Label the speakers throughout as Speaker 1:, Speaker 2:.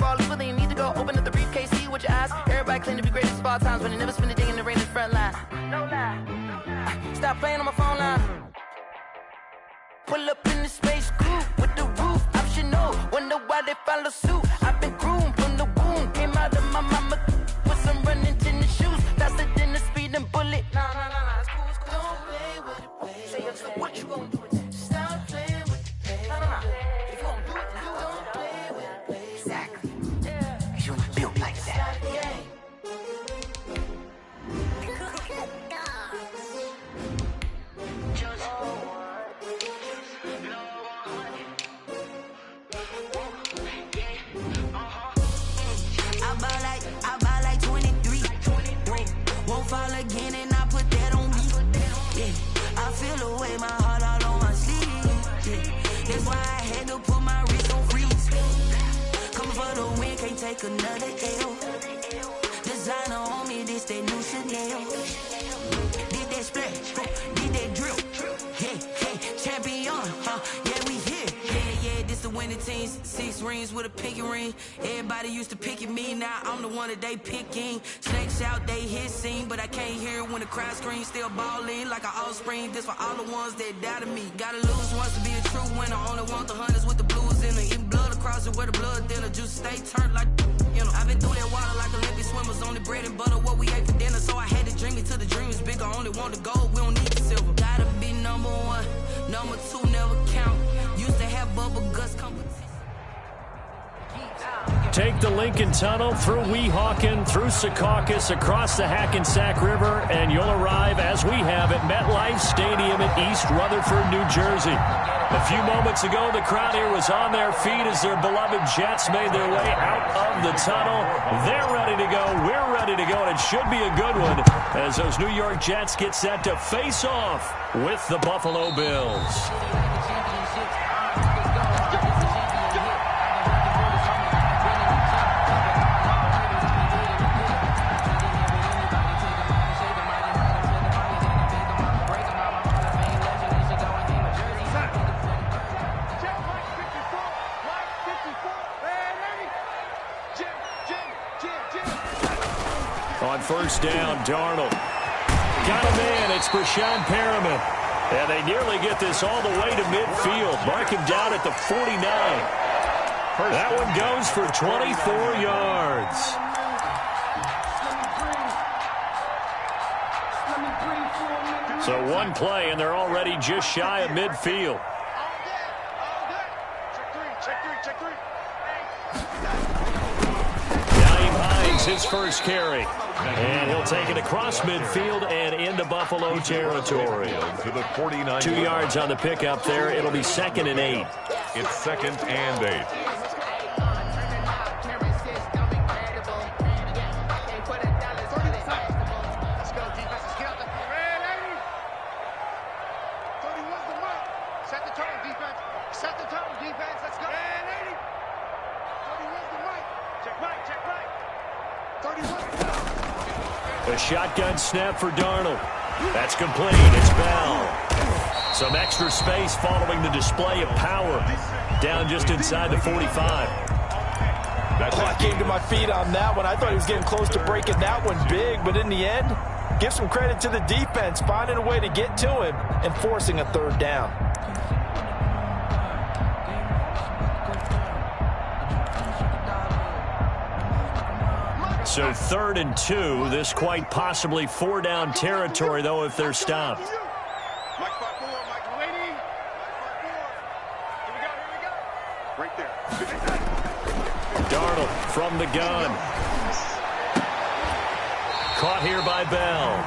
Speaker 1: ballers, but they need to go open up the briefcase, see what your eyes. Everybody claim to be greatest of all times, but they never spend a day in the rain in the front line. No lie. Stop playing on my phone line. Pull up in the space coupe with the roof optional. Wonder why they follow suit. I've been groomed from the womb. Came out of my mama with some running tennis shoes. Faster than the speeding bullet. Nah, it's cool, it's cool. Don't play with it, play. Say yo, what you gonna do with it? Stop playing with it, play. Nah. If you gonna do it, then don't play with it, play. Exactly. Yeah. Cause you ain't built like that.
Speaker 2: Fall again and I put that on me. Yeah, I feel away, my heart all on my sleeve. Yeah, that's why I had to put my wrist on freeze. Coming for the win, can't take another L. Designer on me, this that new Chanel. Did that splash, did that drill. Yeah, champion, yeah, we here. Yeah, this the winning team. 6 rings with a pinky ring. Everybody used to picking me, now I'm the one that they picking. Snakes out, they hissing, but I can't hear when the crowd screams. Still balling like an offspring. This for all the ones that doubted me. Gotta lose once to be a true winner. Only want the hunters with the blues in it. Even blood across it where the blood thinner. Juice stay turned like, you know. I've been through that water like Olympic swimmers. Only bread and butter what we ate for dinner. So I had to dream it till the dream is bigger. Only want the gold, we don't need the silver. Gotta be number 1, number 2 never count. Used to have bubble guts competition.
Speaker 3: Take the Lincoln Tunnel through Weehawken, through Secaucus, across the Hackensack River, and you'll arrive, as we have, at MetLife Stadium in East Rutherford, New Jersey. A few moments ago, the crowd here was on their feet as their beloved Jets made their way out of the tunnel. They're ready to go. We're ready to go, and it should be a good one as those New York Jets get set to face off with the Buffalo Bills. On first down, Darnold. Got a man, it's Breshad Perriman. And they nearly get this all the way to midfield. Mark him down at the 49. That one goes for 24 yards. So one play, and they're already just shy of midfield. His first carry, and he'll take it across midfield and into Buffalo territory.
Speaker 4: To the 49.
Speaker 3: 2 yards on the pickup there. It'll be 2nd and 8.
Speaker 4: It's 2nd and 8.
Speaker 3: A shotgun snap for Darnold. That's complete. It's Bell. Some extra space following the display of power. Down just inside the 45.
Speaker 5: I came to my feet on that one. I thought he was getting close to breaking that one big, but in the end, give some credit to the defense, finding a way to get to him and forcing a 3rd down.
Speaker 3: So 3rd and 2. This quite possibly 4-down territory, though, if they're stopped. Darnold from the gun. Caught here by Bell.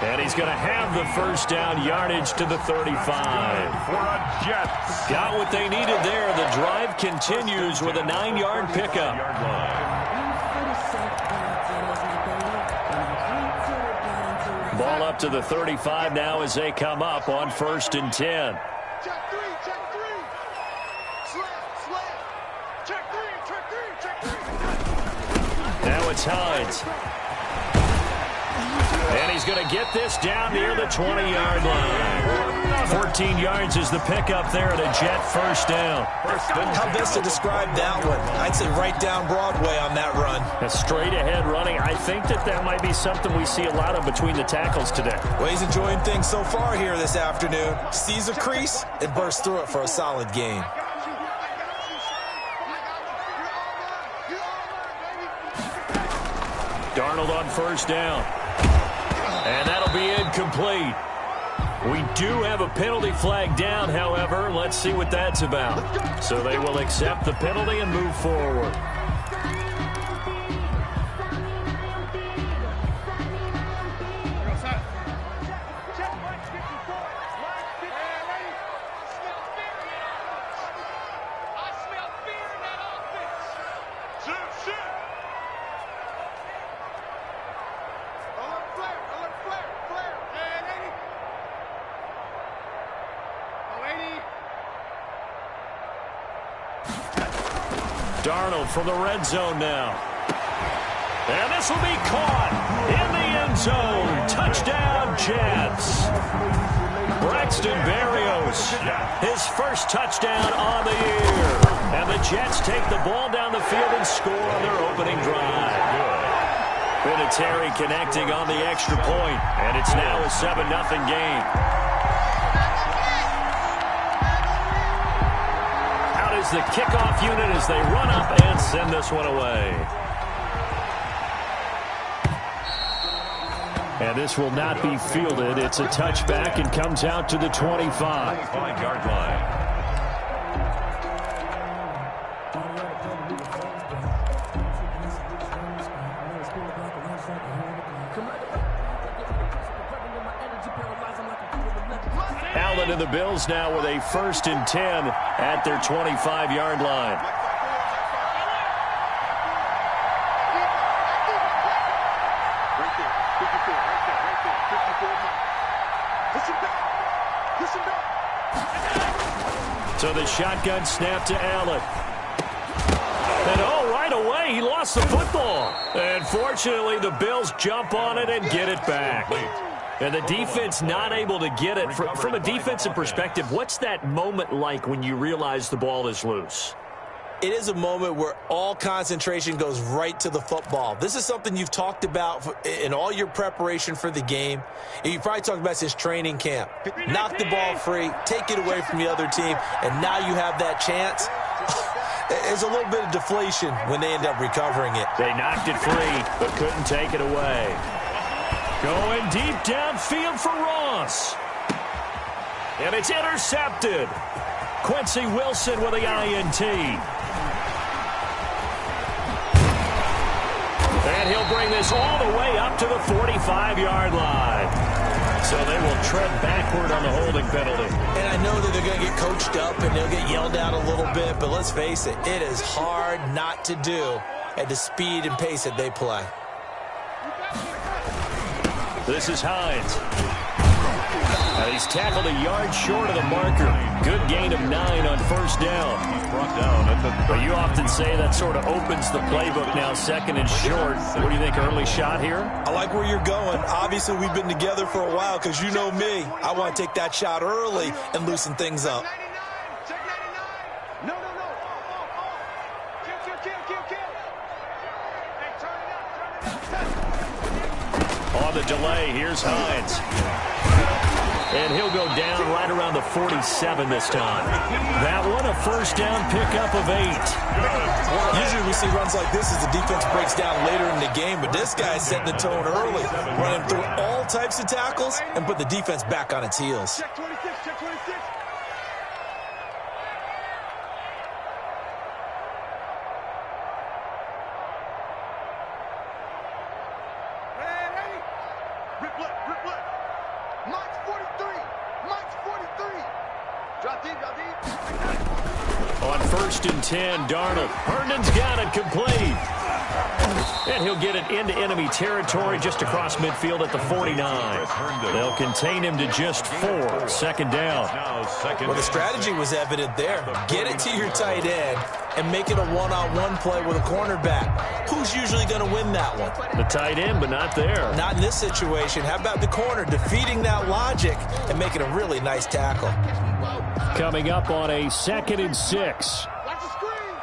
Speaker 3: And he's going to have the first down, yardage to the 35. Got what they needed there. The drive continues with a 9-yard pickup. Ball up to the 35 now as they come up on 1st and 10. Now it's Hines. And he's going to get this down near the 20-yard line. 14 yards is the pickup there at a Jet first down.
Speaker 5: How best to describe that one? I'd say right down Broadway on that run.
Speaker 3: A straight-ahead running. I think that might be something we see a lot of between the tackles today.
Speaker 5: Well, he's enjoying things so far here this afternoon. Sees a crease and bursts through it for a solid gain.
Speaker 3: Darnold on first down. And that'll be incomplete. We do have a penalty flag down, however. Let's see what that's about. So they will accept the penalty and move forward. Darnold from the red zone now. And this will be caught in the end zone. Touchdown, Jets. Braxton Berrios, his first touchdown on the year. And the Jets take the ball down the field and score on their opening drive. Vinatieri connecting on the extra point, and it's now a 7-0 game. The kickoff unit as they run up and send this one away. And this will not be fielded. It's a touchback and comes out to the 25-yard line. Allen and the Bills now with a 1st and 10 at their 25-yard line. So the shotgun snap to Allen. And right away he lost the football. And fortunately the Bills jump on it and get it back. And the defense not able to get it. From a defensive perspective, what's that moment like when you realize the ball is loose?
Speaker 5: It is a moment where all concentration goes right to the football. This is something you've talked about in all your preparation for the game. And you probably talked about since training camp. Knock the ball free, take it away from the other team, and now you have that chance. There's a little bit of deflation when they end up recovering it.
Speaker 3: They knocked it free, but couldn't take it away. Going deep downfield for Ross. And it's intercepted. Quincy Wilson with the INT. And he'll bring this all the way up to the 45-yard line. So they will tread backward on the holding penalty.
Speaker 5: And I know that they're going to get coached up and they'll get yelled at a little bit, but let's face it, it is hard not to do at the speed and pace that they play.
Speaker 3: This is Hines. He's tackled a yard short of the marker. Good gain of 9 on first down. But you often say that sort of opens the playbook now, 2nd and short. What do you think, early shot here?
Speaker 5: I like where you're going. Obviously, we've been together for a while because you know me. I want to take that shot early and loosen things up.
Speaker 3: On the delay, here's Hines. And he'll go down right around the 47 this time. That one, a first down pickup of 8.
Speaker 5: Usually we see runs like this as the defense breaks down later in the game, but this guy's setting the tone early, running through all types of tackles and put the defense back on its heels.
Speaker 6: Check 26, check 26.
Speaker 3: On 1st and 10, Darnold. Herndon's got it complete. And he'll get it into enemy territory just across midfield at the 49. They'll contain him to just 4. Second down.
Speaker 5: Well, the strategy was evident there. Get it to your tight end and make it a one-on-one play with a cornerback. Who's usually going to win that one?
Speaker 3: The tight end, but not there.
Speaker 5: Not in this situation. How about the corner defeating that logic and making a really nice tackle?
Speaker 3: Coming up on a 2nd and 6.
Speaker 6: Watch the screen.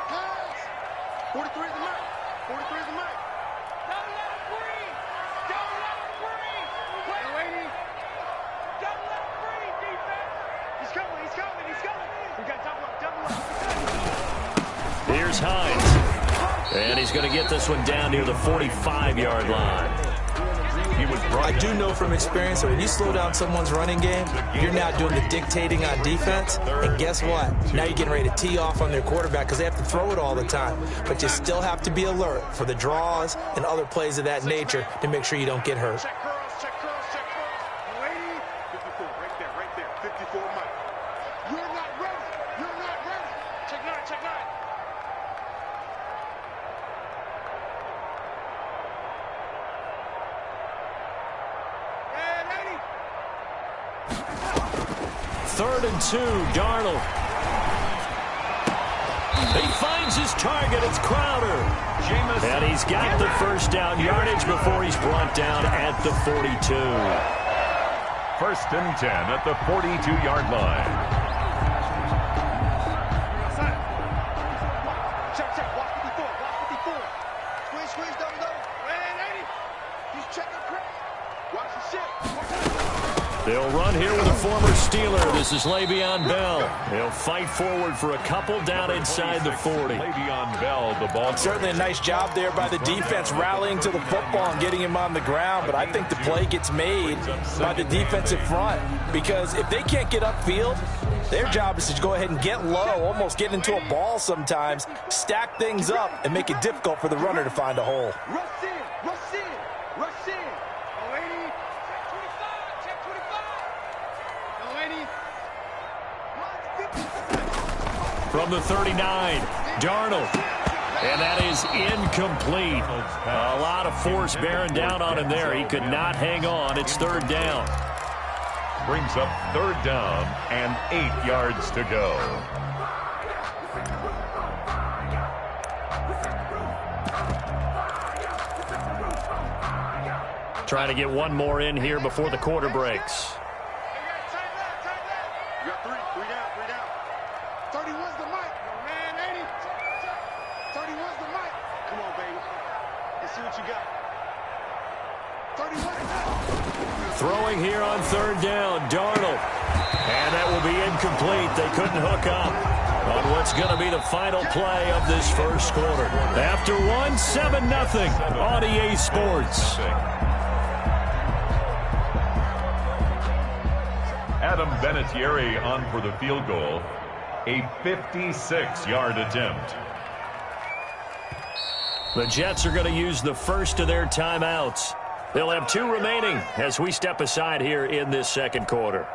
Speaker 6: Pass. 43 is the mark. 43 is the mark. Don't let him breathe. Don't let him breathe. Play waiting. Don't let him breathe, defense. He's coming. He's coming. He's coming. We got double up. Double up.
Speaker 3: Here's Hines. And he's going to get this one down near the 45-yard line.
Speaker 5: I do know from experience that when you slow down someone's running game, you're now doing the dictating on defense. And guess what? Now you're getting ready to tee off on their quarterback because they have to throw it all the time. But you still have to be alert for the draws and other plays of that nature to make sure you don't get hurt.
Speaker 6: Check curls. Check curls. Check curls. Lady. 54. Right there. Right there. 54 Mike. You're not ready. You're not ready. Check 9. Check 9.
Speaker 3: Third and 2, Darnold. He finds his target. It's Crowder. And he's got the first down yardage before he's brought down at the 42.
Speaker 4: 1st and 10 at the 42-yard line.
Speaker 6: Check, check. Watch 54. Watch 54. Squeeze, squeeze, double, double. Hey, 80. He's checking Chris. Watch the shit.
Speaker 3: They'll run here with a former Steeler. This is Le'Veon Bell. He'll fight forward for a couple down inside the 40.
Speaker 4: Le'Veon Bell, the ball.
Speaker 5: Certainly a nice job there by the defense rallying to the football and getting him on the ground. But I think the play gets made by the defensive front because if they can't get upfield, their job is to go ahead and get low, almost get into a ball sometimes, stack things up, and make it difficult for the runner to find a hole.
Speaker 6: Rush in. Rush in. Rush in. Lady. Check 25. Check 25. Lady.
Speaker 3: From the 39, Darnold. And that is incomplete. A lot of force bearing down on him there. He could not hang on. It's 3rd down.
Speaker 4: Brings up 3rd down and 8 yards to go.
Speaker 3: Trying to get one more in here before the quarter breaks.
Speaker 6: You got 3. 3 down. 3 down. 31's the mic. Man, 80. 31's the mic. Come on, baby. Let's see what you got. 31's the mic.
Speaker 3: Throwing here on 3rd down, Darnold. And that will be incomplete. They couldn't hook up on what's going to be the final play of this first quarter. After one, 7-0 on EA Sports.
Speaker 4: Adam Vinatieri on for the field goal. A 56-yard attempt.
Speaker 3: The Jets are going to use the first of their timeouts. They'll have 2 remaining as we step aside here in this second quarter.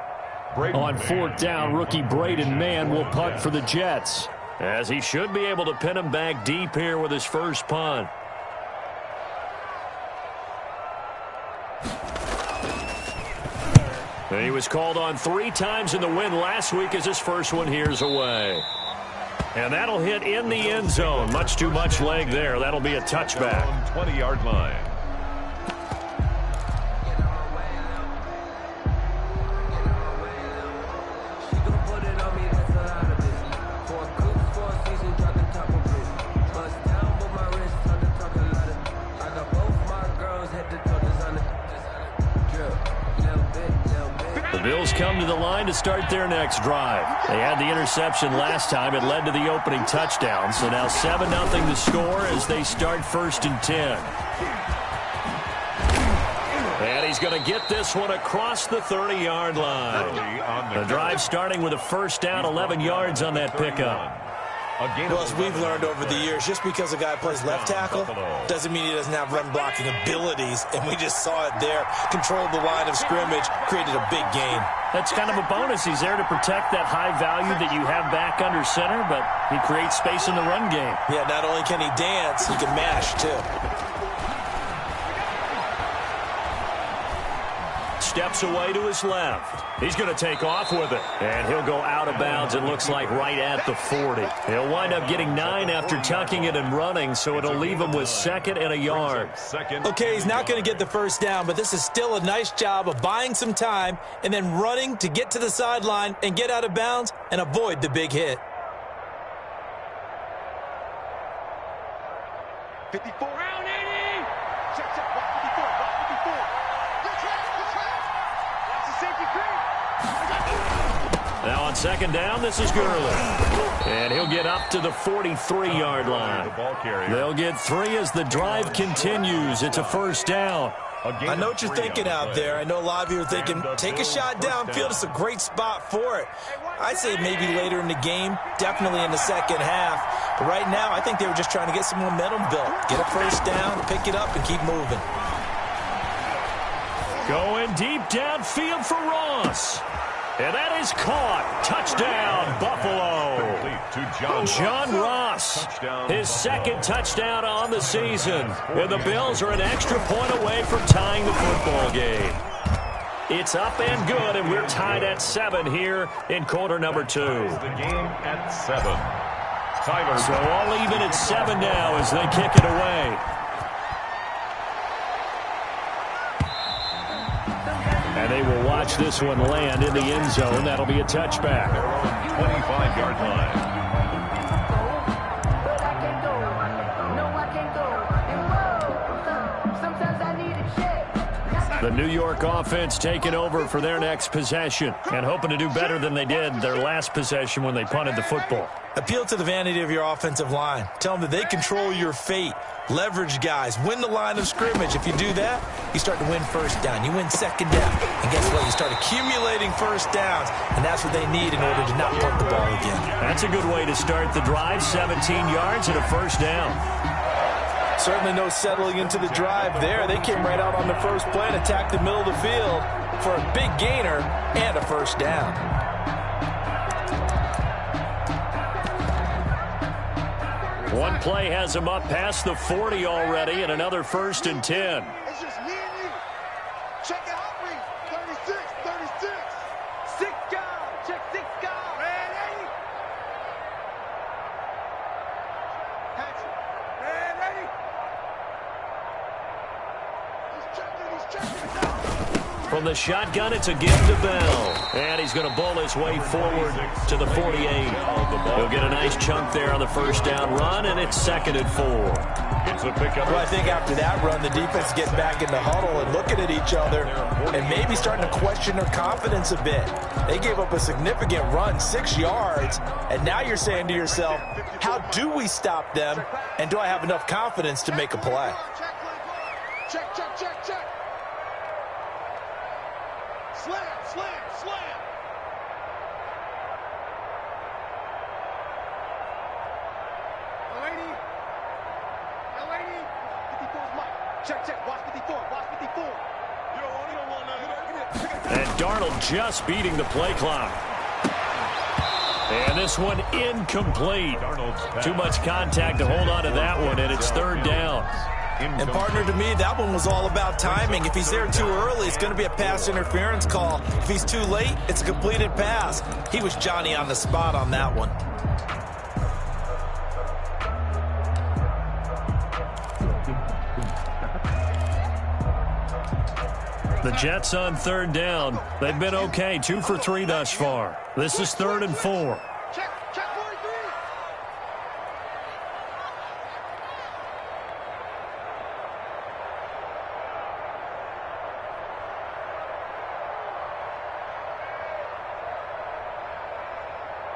Speaker 3: On 4th down, rookie Braden Mann will punt for the Jets, as he should be able to pin him back deep here with his first punt. And he was called on 3 times in the win last week as his first one here's away. And that'll hit in the end zone. Much too much leg there. That'll be a touchback.
Speaker 4: 20-yard line.
Speaker 3: The Bills come to the line to start their next drive. They had the interception last time. It led to the opening touchdown. So now 7-0 the score as they start 1st and 10. And he's going to get this one across the 30-yard line. The drive starting with a first down, 11 yards on that pickup.
Speaker 5: Well, as we've learned over the years, just because a guy plays left tackle doesn't mean he doesn't have run-blocking abilities, and we just saw it there. Controlled the line of scrimmage, created a big gain.
Speaker 3: That's kind of a bonus. He's there to protect that high value that you have back under center, but he creates space in the run game.
Speaker 5: Yeah, not only can he dance, he can mash, too.
Speaker 3: steps away to his left. He's going to take off with it. And he'll go out of bounds, it looks like, right at the 40. He'll wind up getting 9 after tucking it and running, so it'll leave him with 2nd and a yard.
Speaker 5: Okay, he's not going to get the first down, but this is still a nice job of buying some time and then running to get to the sideline and get out of bounds and avoid the big hit.
Speaker 6: 54. Round 80. Check, check. Watch 54. Watch 54. Good track. Good track. That's the safety green.
Speaker 3: Now on 2nd down, this is Gurley. And he'll get up to the 43-yard line. They'll get 3 as the drive continues. It's a 1st down.
Speaker 5: I know what you're thinking out there. I know a lot of you are thinking, take a shot downfield. It's a great spot for it. I'd say maybe later in the game, definitely in the second half. But right now, I think they were just trying to get some momentum built. Get a 1st down, pick it up, and keep moving.
Speaker 3: Going deep downfield for Ross. And that is caught. Touchdown, Buffalo. John Ross, his 2nd touchdown on the season. And the Bills are an extra point away from tying the football game. It's up and good, and we're tied at 7 here in quarter number 2.
Speaker 4: The game at 7.
Speaker 3: So all even at 7 now as they kick it away. And they will watch this one land in the end zone. That'll be a touchback.
Speaker 4: 25-yard line.
Speaker 3: The New York offense taking over for their next possession and hoping to do better than they did their last possession when they punted the football.
Speaker 5: Appeal to the vanity of your offensive line. Tell them that they control your fate. Leverage guys. Win the line of scrimmage. If you do that, you start to win 1st down. You win 2nd down. And guess what? You start accumulating 1st downs. And that's what they need in order to not punt the ball again.
Speaker 3: That's a good way to start the drive. 17 yards and a 1st down.
Speaker 5: Certainly no settling into the drive there. They came right out on the first play and attacked the middle of the field for a big gainer and a 1st down.
Speaker 3: One play has him up past the 40 already and another 1st and 10.
Speaker 6: It's just me and you. Check it out, please. 36, 36. 6 guys. Check 6 guys. Red 80. Hatchet. Red 80. He's checking it out.
Speaker 3: From the shotgun, it's a give to Bell. And he's going to bowl his way forward to the 48. He'll get a nice chunk there on the 1st down run, and it's 2nd and 4.
Speaker 4: It's a pickup.
Speaker 5: Well, I think after that run, the defense gets back in the huddle and looking at each other and maybe starting to question their confidence a bit. They gave up a significant run, 6 yards, and now you're saying to yourself, how do we stop them, and do I have enough confidence to make a play?
Speaker 6: Check, check, check, check. Slam, slam, slam. Lady. 54's Mike. Check, check. Watch 54. Watch 54. You don't want that.
Speaker 3: And Darnold just beating the play clock. And this one incomplete. Too much contact to hold on to that one, and it's 3rd down.
Speaker 5: And partner, to me, that one was all about timing. If he's there too early, it's going to be a pass interference call. If he's too late, it's a completed pass. He was Johnny on the spot on that one.
Speaker 3: The Jets on 3rd down. They've been okay, 2 for 3 thus far. This is 3rd and 4.
Speaker 6: Check, check 43.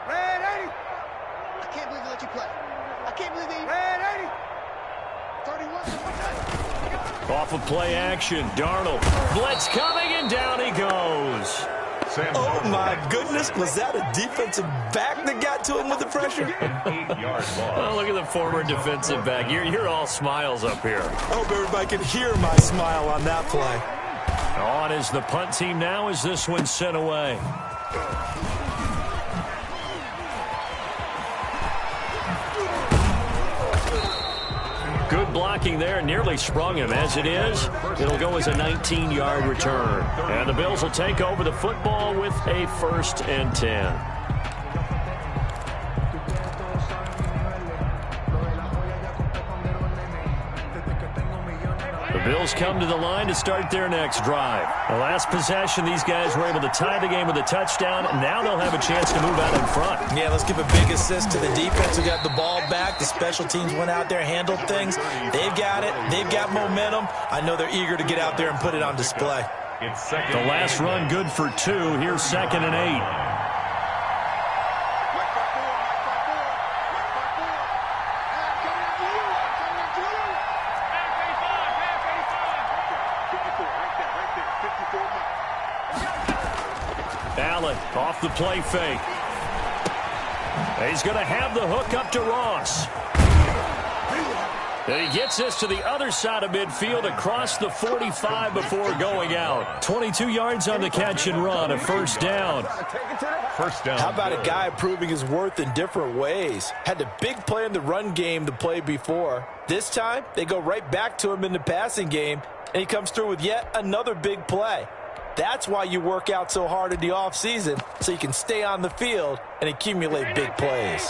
Speaker 6: Red 80. I can't believe they let you play. I can't believe they... Red 80. 31.
Speaker 3: Off of play action, Darnold. Blitz coming, and down he goes.
Speaker 5: Oh, my goodness. Was that a defensive back that got to him with the pressure?
Speaker 4: 8-yard ball.
Speaker 3: Oh, look at the former defensive back. You're all smiles up here.
Speaker 5: I hope everybody can hear my smile on that play.
Speaker 3: On is the punt team now as this one's sent away. Good blocking there. Nearly sprung him. As it is, it'll go as a 19-yard return. And the Bills will take over the football with a 1st and 10. The Bills come to the line to start their next drive. The last possession, these guys were able to tie the game with a touchdown. Now they'll have a chance to move out in front.
Speaker 5: Yeah, let's give a big assist to the defense who got the ball back. The special teams went out there, handled things. They've got it. They've got momentum. I know they're eager to get out there and put it on display.
Speaker 3: The last run good for 2. Here's 2nd and 8. Allen off the play fake. He's going to have the hook up to Ross. And he gets this to the other side of midfield across the 45 before going out. 22 yards on the catch and run, a 1st down.
Speaker 5: How about a guy proving his worth in different ways? Had a big play in the run game the play before. This time, they go right back to him in the passing game, and he comes through with yet another big play. That's why you work out so hard in the offseason, so you can stay on the field and accumulate big plays.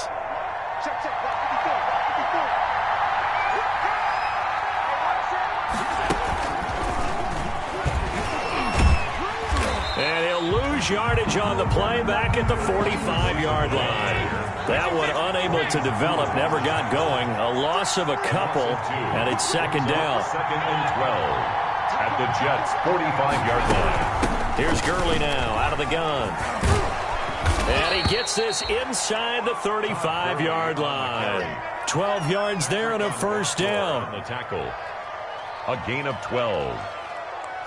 Speaker 3: And he'll lose yardage on the play back at the 45-yard line. That one unable to develop, never got going. A loss of a couple, and it's 2nd down.
Speaker 4: 2nd and 12. At the Jets' 45-yard line.
Speaker 3: Here's Gurley now out of the gun. And he gets this inside the 35-yard line. 12 yards there and a 1st down.
Speaker 4: On the tackle. A gain of 12.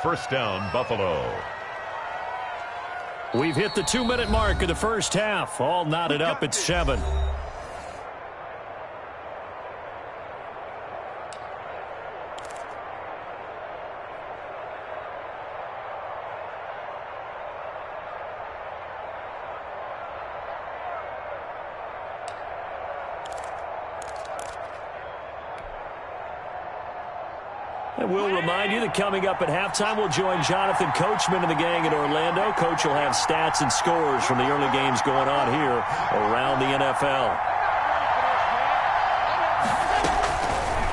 Speaker 4: 1st down, Buffalo.
Speaker 3: We've hit the 2-minute mark of the 1st half. All knotted up at 7. And we'll remind you that coming up at halftime, we'll join Jonathan Coachman and the gang in Orlando. Coach will have stats and scores from the early games going on here around the NFL.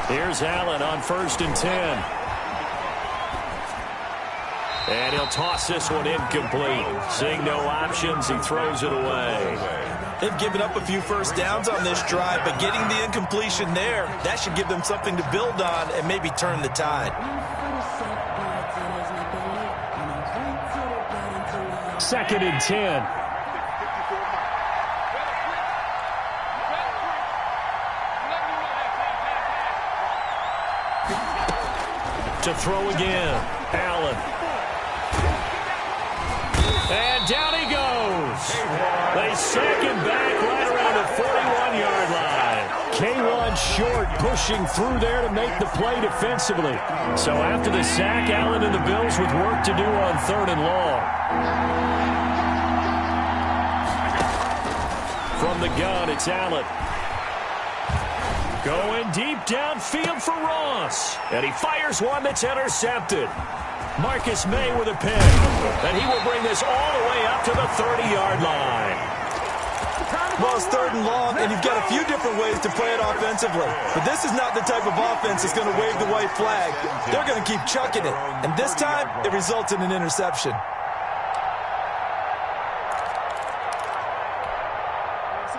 Speaker 3: Here's Allen on 1st and 10. And he'll toss this one incomplete. Seeing no options, he throws it away.
Speaker 5: They've given up a few 1st downs on this drive, but getting the incompletion there, that should give them something to build on and maybe turn the tide.
Speaker 3: 2nd and 10. To throw again, Allen. And down he goes. They sack him back right around the 41-yard line. K1 short, pushing through there to make the play defensively. So after the sack, Allen and the Bills with work to do on 3rd and long. From the gun, it's Allen. Going deep downfield for Ross. And he fires one that's intercepted. Marcus May with a pick. And he will bring this all the way up to the 30-yard line.
Speaker 5: Well, it's 3rd and long, and you've got a few different ways to play it offensively. But this is not the type of offense that's going to wave the white flag. They're going to keep chucking it. And this time, it results in an interception.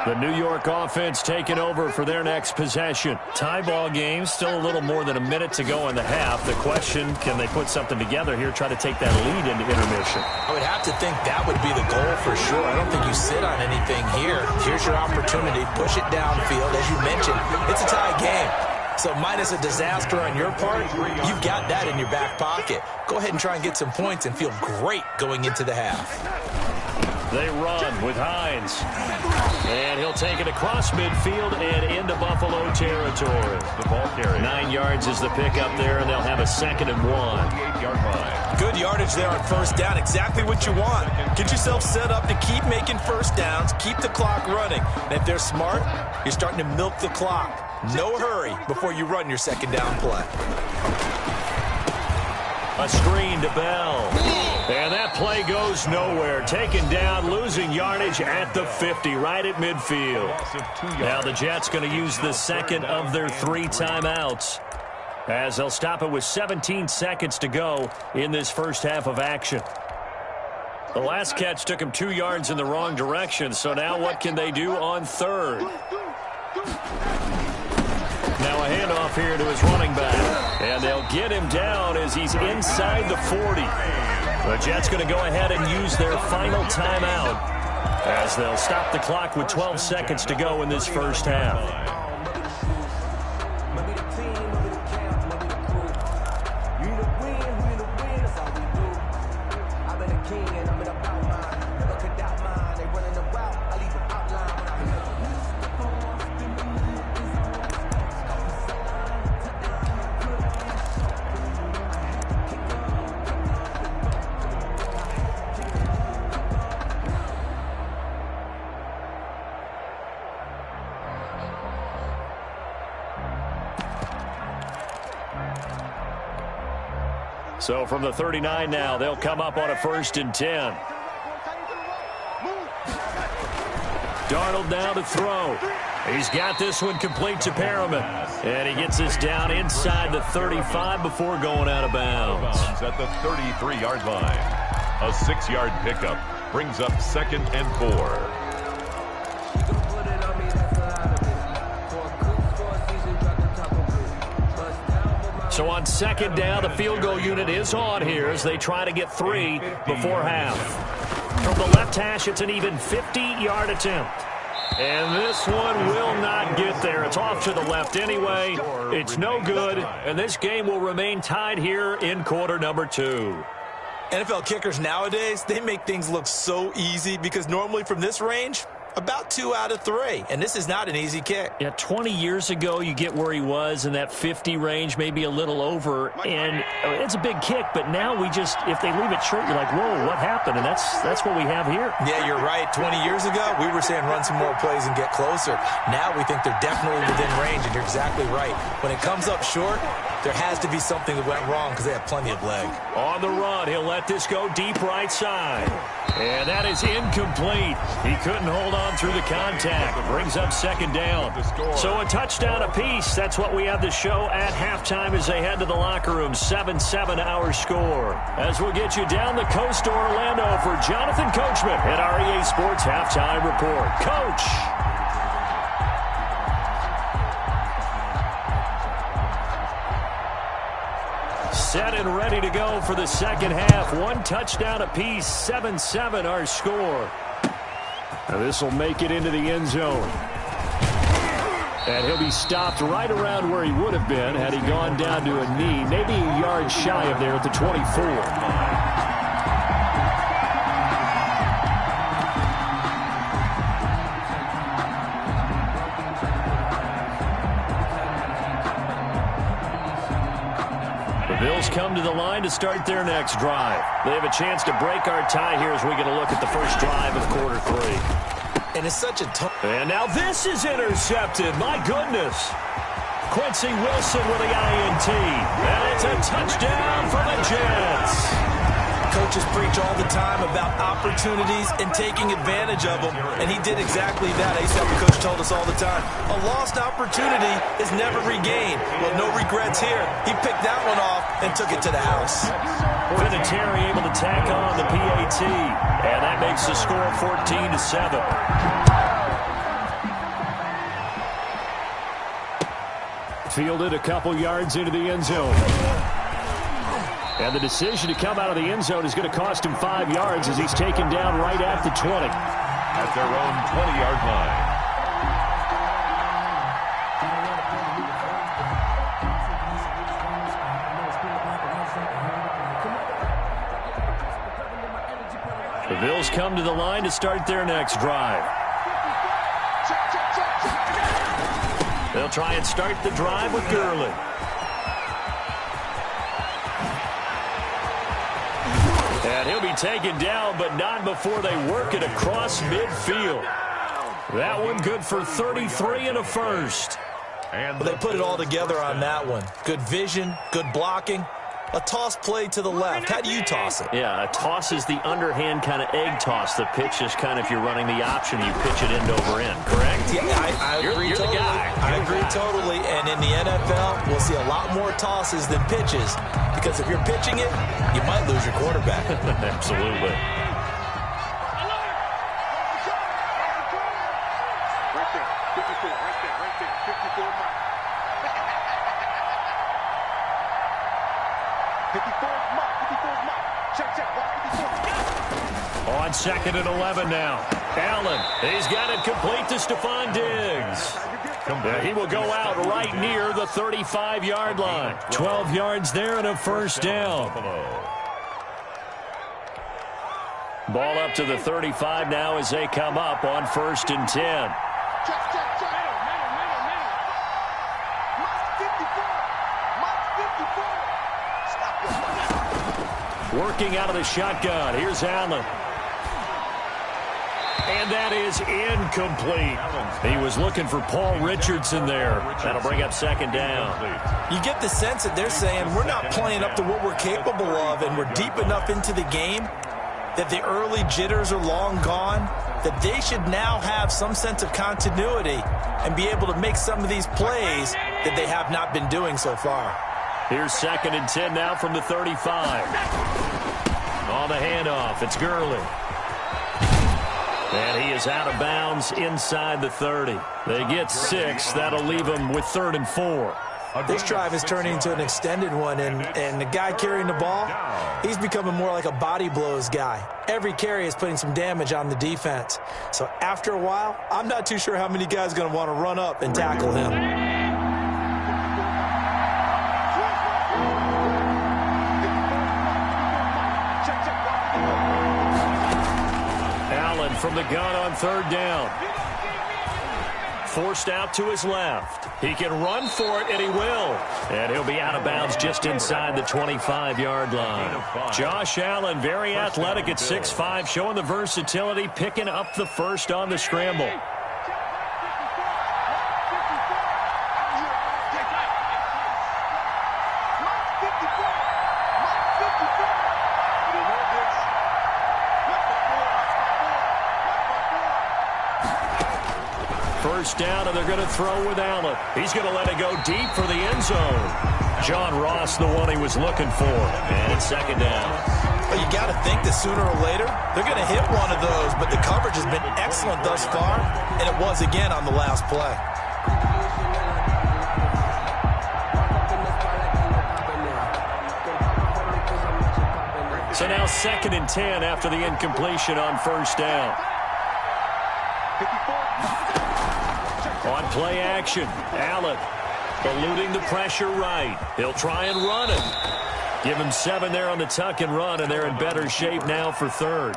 Speaker 3: The New York offense taking over for their next possession. Tie ball game, still a little more than a minute to go in the half. The question, can they put something together here, try to take that lead into intermission?
Speaker 5: I would have to think that would be the goal for sure. I don't think you sit on anything here. Here's your opportunity. Push it downfield. As you mentioned, it's a tie game. So minus a disaster on your part, you've got that in your back pocket. Go ahead and try and get some points and feel great going into the half.
Speaker 3: They run with Hines. And he'll take it across midfield and into Buffalo territory.
Speaker 4: The ball carrier.
Speaker 3: 9 yards is the pickup there, and they'll have a 2nd and 1.
Speaker 4: 28-yard line.
Speaker 5: Good yardage there on first down. Exactly what you want. Get yourself set up to keep making first downs. Keep the clock running. And if they're smart, you're starting to milk the clock. No hurry before you run your 2nd down play.
Speaker 3: A screen to Bell. And that play goes nowhere. Taken down, losing yardage at the 50, right at midfield. Now the Jets going to use the 2nd of their 3 timeouts, as they'll stop it with 17 seconds to go in this first half of action. The last catch took him 2 yards in the wrong direction, so now what can they do on 3rd? Now a handoff here to his running back, and they'll get him down as he's inside the 40. The Jets going to go ahead and use their final timeout, as they'll stop the clock with 12 seconds to go in this first half. So from the 39 now, they'll come up on a 1st and 10. Darnold now to throw. He's got this one complete to Perriman. And he gets this down inside the 35 before going out of bounds.
Speaker 4: At the 33-yard line. A 6-yard pickup brings up 2nd and 4.
Speaker 3: So on 2nd down, the field goal unit is on here as they try to get 3 before half. From the left hash, it's an even 50-yard attempt. And this one will not get there. It's off to the left anyway. It's no good, and this game will remain tied here in quarter number 2.
Speaker 5: NFL kickers nowadays, they make things look so easy because normally from this range, about 2 out of 3, and this is not an easy kick.
Speaker 3: Yeah, 20 years ago, you get where he was in that 50 range, maybe a little over, and it's a big kick, but now we just, if they leave it short, you're like, whoa, what happened? And that's what we have here.
Speaker 5: Yeah, you're right. 20 years ago, we were saying run some more plays and get closer. Now we think they're definitely within range, and you're exactly right. When it comes up short, there has to be something that went wrong because they have plenty of leg.
Speaker 3: On the run, he'll let this go deep right side. And that is incomplete. He couldn't hold on through the contact. Brings up 2nd down. So a touchdown apiece. That's what we have to show at halftime as they head to the locker room. 7-7 our score. As we'll get you down the coast to Orlando for Jonathan Coachman at our EA Sports Halftime Report. Coach! Set and ready to go for the 2nd half. 1 touchdown apiece, 7-7 our score. Now this will make it into the end zone. And he'll be stopped right around where he would have been had he gone down to a knee, maybe a yard shy of there at the 24. Bills come to the line to start their next drive. They have a chance to break our tie here as we get a look at the first drive of quarter 3.
Speaker 5: And it's such a tough.
Speaker 3: And now this is intercepted. My goodness. Quincy Wilson with the INT. And it's a touchdown for the Jets.
Speaker 5: Coaches preach all the time about opportunities and taking advantage of them, and he did exactly that. I used to have a coach told us all the time, a lost opportunity is never regained. Well, no regrets here. He picked that one off and took it to the house.
Speaker 3: Vinatieri able to tack on the PAT, and that makes the score 14-7. Fielded a couple yards into the end zone. And the decision to come out of the end zone is going to cost him 5 yards as he's taken down right at the 20.
Speaker 4: At their own 20-yard line.
Speaker 3: The Bills come to the line to start their next drive. try and start the drive with Gurley. And he'll be taken down, but not before they work it across midfield. That one good for 33 and a first.
Speaker 5: Well, they put it all together on that one. Good vision, good blocking. A toss play to the left. How do you toss it?
Speaker 3: Yeah, a toss is the underhand kind of egg toss. The pitch is kind of if you're running the option, you pitch it end over end, correct?
Speaker 5: Yeah, I agree
Speaker 3: you're
Speaker 5: totally.
Speaker 3: The guy.
Speaker 5: I agree totally. And in the NFL, we'll see a lot more tosses than pitches because if you're pitching it, you might lose your quarterback.
Speaker 3: Absolutely.
Speaker 6: Right there, 54, right there, 54 miles. 54 Mike. Check, watch 54.
Speaker 3: On 2nd and 11 now. Allen, he's got it complete to Stephon Diggs. He will go out right near the 35-yard line. 12 yards there and a first down. Ball up to the 35 now as they come up on 1st and 10.
Speaker 6: Check. Mike 54.
Speaker 3: Working out of the shotgun. Here's Allen. And that is incomplete. He was looking for Paul Richardson there. That'll bring up 2nd down.
Speaker 5: You get the sense that they're saying we're not playing up to what we're capable of and we're deep enough into the game that the early jitters are long gone, that they should now have some sense of continuity and be able to make some of these plays that they have not been doing so far.
Speaker 3: Here's 2nd and 10 now from the 35. On the handoff, it's Gurley. And he is out of bounds inside the 30. They get 6. That'll leave them with 3rd and 4.
Speaker 5: This drive is turning into an extended one, and the guy carrying the ball, he's becoming more like a body blows guy. Every carry is putting some damage on the defense. So after a while, I'm not too sure how many guys are going to want to run up and tackle him.
Speaker 3: From the gun on 3rd down. Forced out to his left. He can run for it, and he will. And he'll be out of bounds just inside the 25-yard line. Josh Allen, very athletic at 6'5", showing the versatility, picking up the first on the scramble. First down, and they're going to throw with Allen. He's going to let it go deep for the end zone. John Ross, the one he was looking for. And it's 2nd down.
Speaker 5: Well, you got to think that sooner or later, they're going to hit one of those, but the coverage has been excellent thus far, and it was again on the last play.
Speaker 3: So now 2nd and 10 after the incompletion on 1st down. On play action, Allen eluding the pressure right. He'll try and run it. Give him 7 there on the tuck and run, and they're in better shape now for 3rd.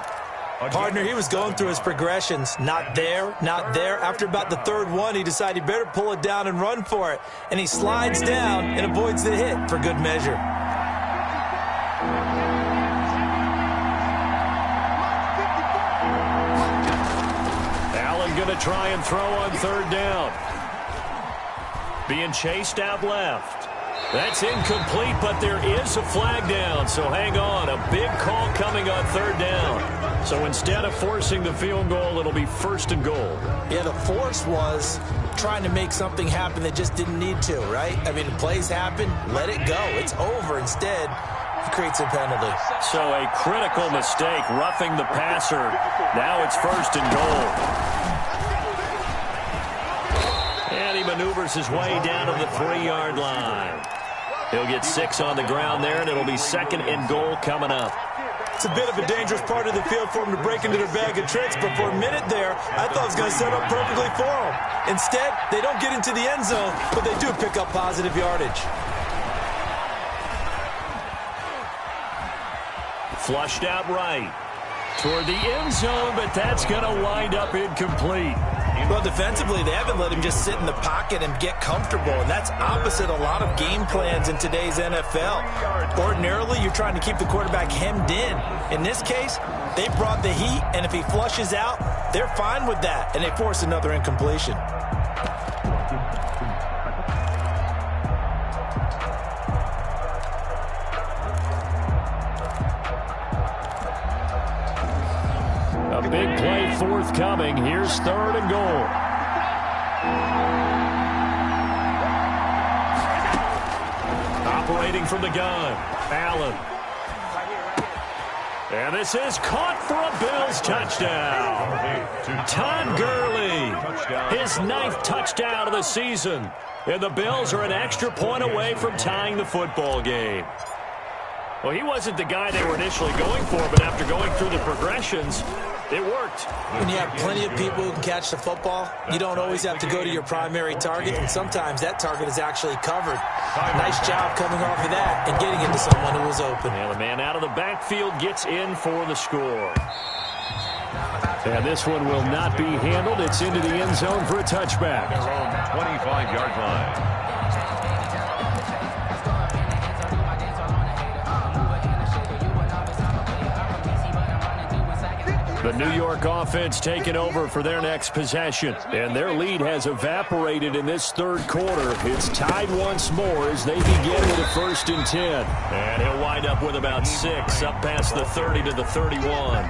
Speaker 5: Partner, he was going through his progressions. Not there, not there. After about the 3rd one, he decided he better pull it down and run for it. And he slides down and avoids the hit for good measure.
Speaker 3: Going to try and throw on 3rd down. Being chased out left. That's incomplete, but there is a flag down, so hang on. A big call coming on 3rd down. So instead of forcing the field goal, it'll be 1st and goal.
Speaker 5: Yeah, the force was trying to make something happen that just didn't need to, right? I mean, plays happen, let it go. It's over. Instead, it creates a penalty.
Speaker 3: So a critical mistake, roughing the passer. Now it's 1st and goal. And he maneuvers his way down to the 3-yard line. He'll get 6 on the ground there, and it'll be 2nd and goal coming up.
Speaker 5: It's a bit of a dangerous part of the field for them to break into their bag of tricks, but for a minute there, I thought it was going to set up perfectly for them. Instead, they don't get into the end zone, but they do pick up positive yardage.
Speaker 3: Flushed out right toward the end zone, but that's going to wind up incomplete.
Speaker 5: Well, defensively, they haven't let him just sit in the pocket and get comfortable, and that's opposite a lot of game plans in today's NFL. Ordinarily, you're trying to keep the quarterback hemmed in. In this case, they brought the heat, and if he flushes out, they're fine with that, and they force another incompletion.
Speaker 3: A big play forthcoming. Here's 3rd and goal. Operating from the gun, Allen. And this is caught for a Bills touchdown. Todd Gurley, his 9th touchdown of the season. And the Bills are an extra point away from tying the football game. Well, he wasn't the guy they were initially going for, but after going through the progressions, it worked.
Speaker 5: When you have plenty of people who can catch the football, you don't always have to go to your primary target, and sometimes that target is actually covered. Nice job coming off of that and getting it to someone who was open.
Speaker 3: And the man out of the backfield gets in for the score. And this one will not be handled. It's into the end zone for a touchback.
Speaker 4: 25-yard line.
Speaker 3: The New York offense taking over for their next possession. And their lead has evaporated in this 3rd quarter. It's tied once more as they begin with a 1st and 10. And he'll wind up with about 6 up past the 30 to the 31.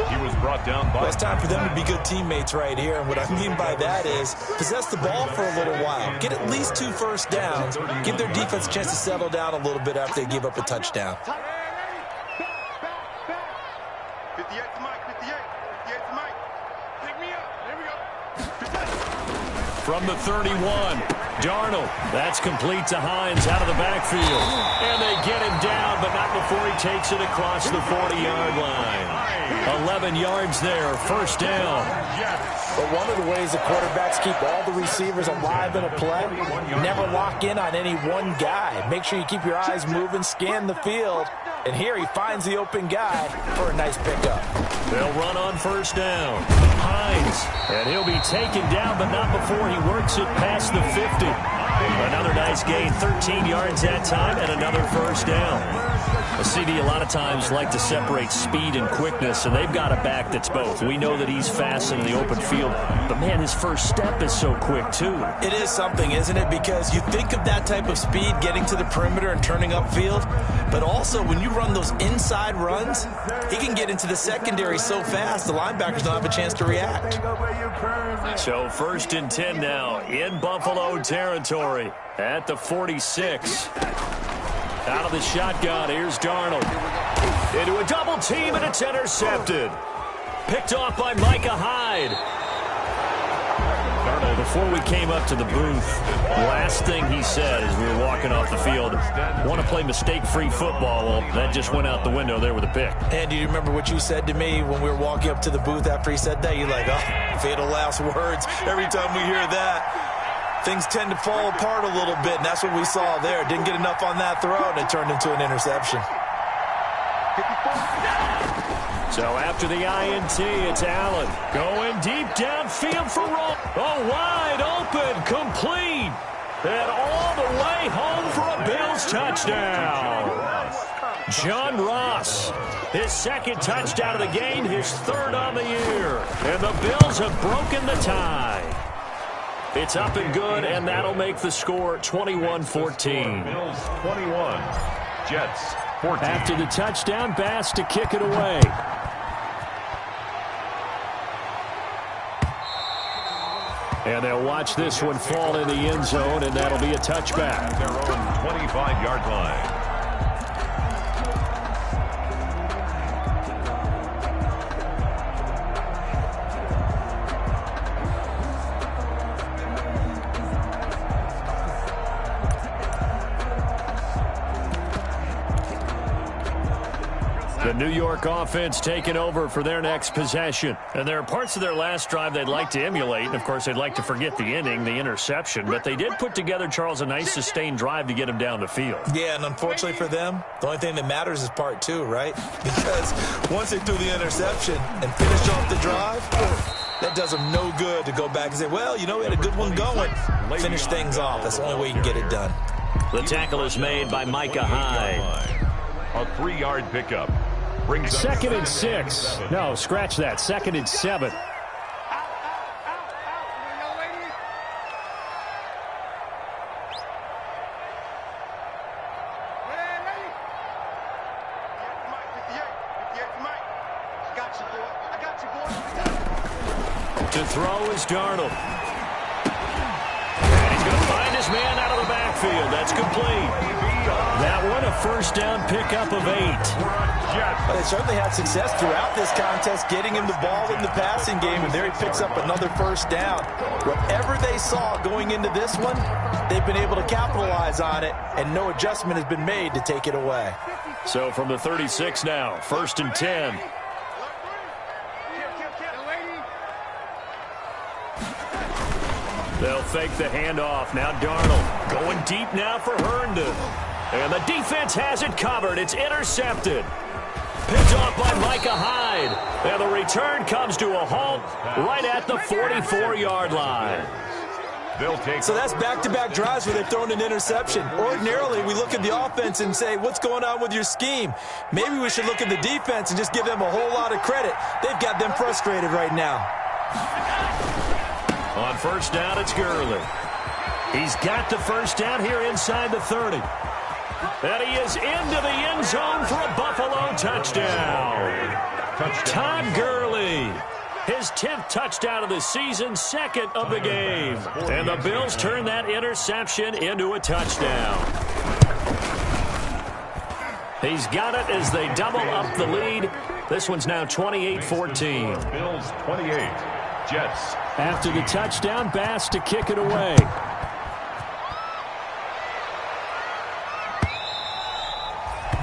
Speaker 4: He was brought down by...
Speaker 5: Well, it's time for them to be good teammates right here. And what I mean by that is possess the ball for a little while. Get at least 2 first downs. Give their defense a chance to settle down a little bit after they give up a touchdown.
Speaker 3: From the 31, Darnold. That's complete to Hines out of the backfield. And they get him down, but not before he takes it across the 40-yard line. 11 yards there, 1st down.
Speaker 5: But one of the ways the quarterbacks keep all the receivers alive in a play, never lock in on any one guy. Make sure you keep your eyes moving, scan the field. And here he finds the open guy for a nice pickup.
Speaker 3: They'll run on 1st down. Hines, and he'll be taken down, but not before he works it past the 50. Another nice gain, 13 yards that time, and another 1st down. A CD a lot of times like to separate speed and quickness, and they've got a back that's both. We know that he's fast in the open field, but man, his first step is so quick too.
Speaker 5: It is something, isn't it? Because you think of that type of speed getting to the perimeter and turning upfield, but also when you run those inside runs, he can get into the secondary so fast the linebackers don't have a chance to react.
Speaker 3: So 1st and 10 now in Buffalo territory at the 46. Out of the shotgun, here's Darnold. Into a double team, and it's intercepted. Picked off by Micah Hyde. Darnold, before we came up to the booth, last thing he said as we were walking off the field, want to play mistake-free football. Well, that just went out the window there with a pick.
Speaker 5: And do you remember what you said to me when we were walking up to the booth after he said that? You're like, oh, fatal last words. Every time we hear that, things tend to fall apart a little bit, and that's what we saw there. Didn't get enough on that throw, and it turned into an interception.
Speaker 3: So after the INT, it's Allen going deep downfield for Roll. Oh, wide open, complete, and all the way home for a Bills touchdown. John Ross, his 2nd touchdown of the game, his 3rd on the year. And the Bills have broken the tie. It's up and good, and that'll make the score 21-14.
Speaker 4: Bills 21, Jets 14.
Speaker 3: After the touchdown, Bass to kick it away. And they'll watch this one fall in the end zone, and that'll be a touchback.
Speaker 4: Their own 25-yard line.
Speaker 3: The New York offense taking over for their next possession. And there are parts of their last drive they'd like to emulate. And, of course, they'd like to forget the inning, the interception. But they did put together, Charles, a nice sustained drive to get him down the field.
Speaker 5: Yeah, and unfortunately for them, the only thing that matters is part 2, right? Because once they threw the interception and finished off the drive, That does them no good to go back and say, well, you know, we had a good one going. Finish things off. That's the only way you can get it done.
Speaker 3: The tackle is made by Micah Hyde.
Speaker 4: A 3-yard pickup. Brings up
Speaker 3: 2nd and 6. No, scratch that. 2nd and 7. To throw is Darnold. And he's going to find his man out of the backfield. That's complete. That one, a first down pickup of 8.
Speaker 5: Well, they certainly had success throughout this contest getting him the ball in the passing game, and there he picks up another first down. Whatever they saw going into this one, they've been able to capitalize on it, and no adjustment has been made to take it away.
Speaker 3: So from the 36 now, 1st and 10. They'll fake the handoff. Now Darnold going deep now for Herndon. And the defense has it covered. It's intercepted. Picked off by Micah Hyde. And the return comes to a halt right at the 44-yard line.
Speaker 5: So that's back-to-back drives where they've thrown an interception. Ordinarily, we look at the offense and say, what's going on with your scheme? Maybe we should look at the defense and just give them a whole lot of credit. They've got them frustrated right now.
Speaker 3: On first down, it's Gurley. He's got the first down here inside the 30. And he is into the end zone for a Buffalo touchdown. Todd Gurley. His 10th touchdown of the season, 2nd of the game. And the Bills turn that interception into a touchdown. He's got it as they double up the lead. This one's now 28-14.
Speaker 4: Bills 28. Jets.
Speaker 3: After the touchdown, Bass to kick it away.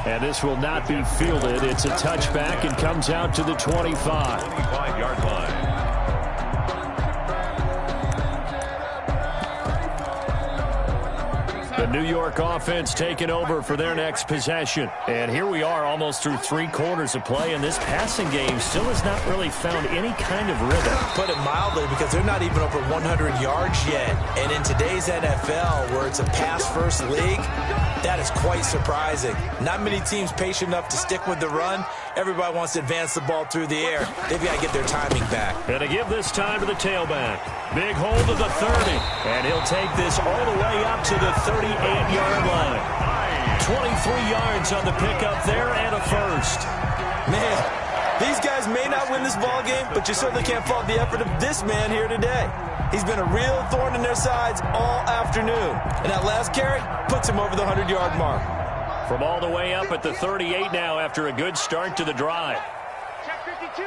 Speaker 3: And this will not be fielded. It's a touchback and comes out to the 25.
Speaker 4: 25-yard line.
Speaker 3: The New York offense taking over for their next possession. And here we are almost through 3 quarters of play, and this passing game still has not really found any kind of rhythm.
Speaker 5: Put it mildly, because they're not even over 100 yards yet. And in today's NFL, where it's a pass-first league, that is quite surprising. Not many teams patient enough to stick with the run. Everybody wants to advance the ball through the air. They've got to get their timing back.
Speaker 3: And to give this time to the tailback. Big hold of the 30. And he'll take this all the way up to the 38-yard line. 23 yards on the pickup there and a first.
Speaker 5: Man, these guys may not win this ball game, but you certainly can't fault the effort of this man here today. He's been a real thorn in their sides all afternoon. And that last carry puts him over the 100-yard mark.
Speaker 3: From all the way up at the 38 now after a good start to the drive.
Speaker 6: Check 52.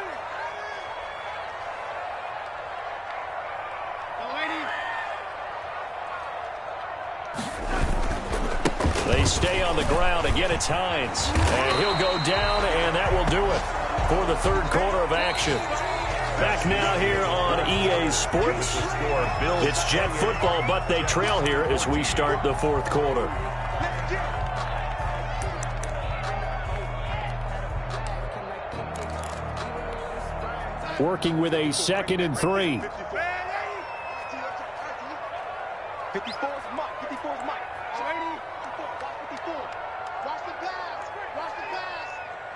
Speaker 3: They stay on the ground. Again, it's Hines. And he'll go down, and that will do it for the 3rd quarter of action. Back now here on EA Sports. It's Jet football, but they trail here as we start the 4th quarter. Working with a 2nd and 3.
Speaker 6: 54 is Mike. 54 is Mike. 80. 54. Watch 54. Watch the pass. Watch the pass.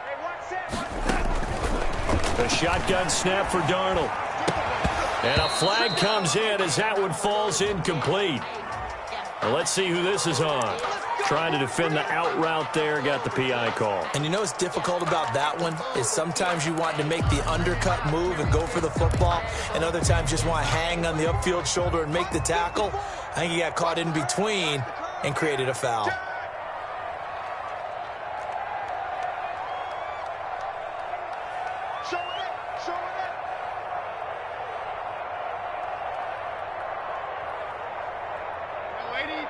Speaker 6: Hey, watch that.
Speaker 3: The shotgun snap for Darnold. And a flag comes in as that one falls incomplete. Well, let's see who this is on. Trying to defend the out route there, got the PI call.
Speaker 5: And you know what's difficult about that one is sometimes you want to make the undercut move and go for the football, and other times just want to hang on the upfield shoulder and make the tackle. I think he got caught in between and created a foul.
Speaker 6: Show it up. Show it up. Lady.